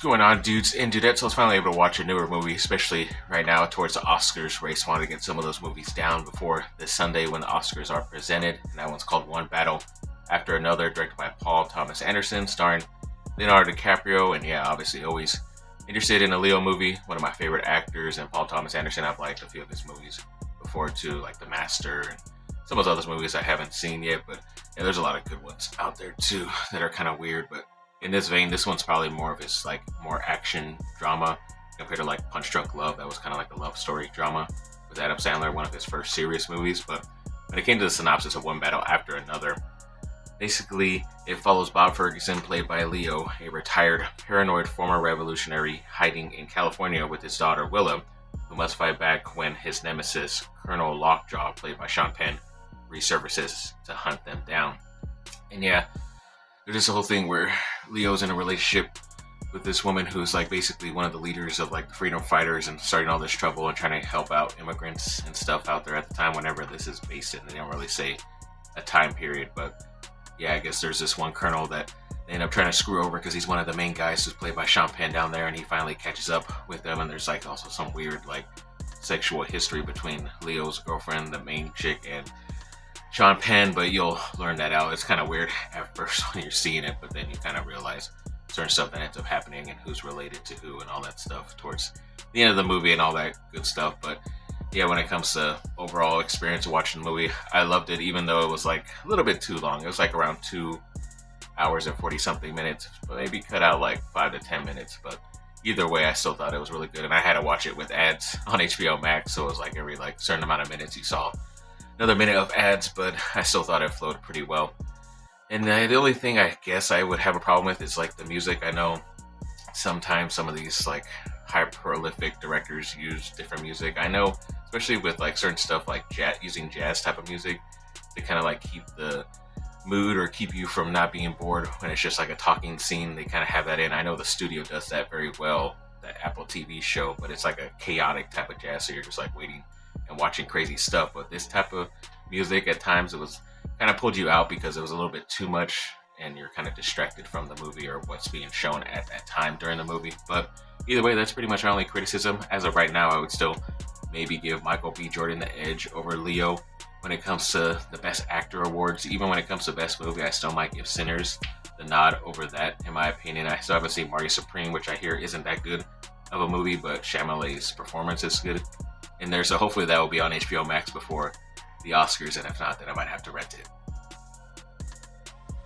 going on, dudes and dudettes? I was finally able to watch a newer movie, especially right now towards the Oscars race. Wanted to get some of those movies down before this Sunday when the Oscars are presented. And that one's called One Battle After Another, directed by Paul Thomas Anderson, starring Leonardo DiCaprio. And yeah, obviously always interested in a Leo movie. One of my favorite actors, and Paul Thomas Anderson, I've liked a few of his movies before too, like The Master and some of those other movies I haven't seen yet. But yeah, there's a lot of good ones out there too that are kind of weird. But in this vein, this one's probably more of his like more action drama compared to like Punch Drunk Love. That was kind of like a love story drama with Adam Sandler, one of his first serious movies. But when it came to the synopsis of One Battle After Another, basically it follows Bob Ferguson, played by Leo, a retired paranoid former revolutionary hiding in California with his daughter Willa, who must fight back when his nemesis Colonel Lockjaw, played by Sean Penn, resurfaces to hunt them down. And yeah, there's this whole thing where Leo's in a relationship with this woman who's like basically one of the leaders of like the freedom fighters and starting all this trouble and trying to help out immigrants and stuff out there at the time whenever this is based in. They don't really say a time period, but yeah, I guess there's this one colonel that they end up trying to screw over because he's one of the main guys who's played by Sean Penn down there, and he finally catches up with them. And there's like also some weird like sexual history between Leo's girlfriend, the main chick, and Sean Penn, but you'll learn that out. It's kind of weird at first when you're seeing it, but then you kind of realize certain stuff that ends up happening and who's related to who and all that stuff towards the end of the movie and all that good stuff. But yeah, when it comes to overall experience of watching the movie, I loved it, even though it was like a little bit too long. It was like around 2 hours and 40 something minutes, but maybe cut out like 5 to 10 minutes. But either way, I still thought it was really good, and I had to watch it with ads on HBO Max, so it was like every like certain amount of minutes you saw another minute of ads, but I still thought it flowed pretty well. And the only thing I guess I would have a problem with is like the music. I know sometimes some of these like high prolific directors use different music. I know, especially with like certain stuff like using jazz type of music to kind of like keep the mood or keep you from not being bored when it's just like a talking scene. They kind of have that in. I know the studio does that very well, that Apple TV show, but it's like a chaotic type of jazz, so you're just like waiting and watching crazy stuff. But this type of music at times, it was kind of pulled you out because it was a little bit too much and you're kind of distracted from the movie or what's being shown at that time during the movie. But either way, that's pretty much my only criticism. As of right now, I would still maybe give Michael B. Jordan the edge over Leo when it comes to the Best Actor awards. Even when it comes to Best Movie, I still might give Sinners the nod over that, in my opinion. I still haven't seen Marty Supreme, which I hear isn't that good of a movie, but Chalamet's performance is good in there, so hopefully that will be on HBO Max before the Oscars, and if not, then I might have to rent it.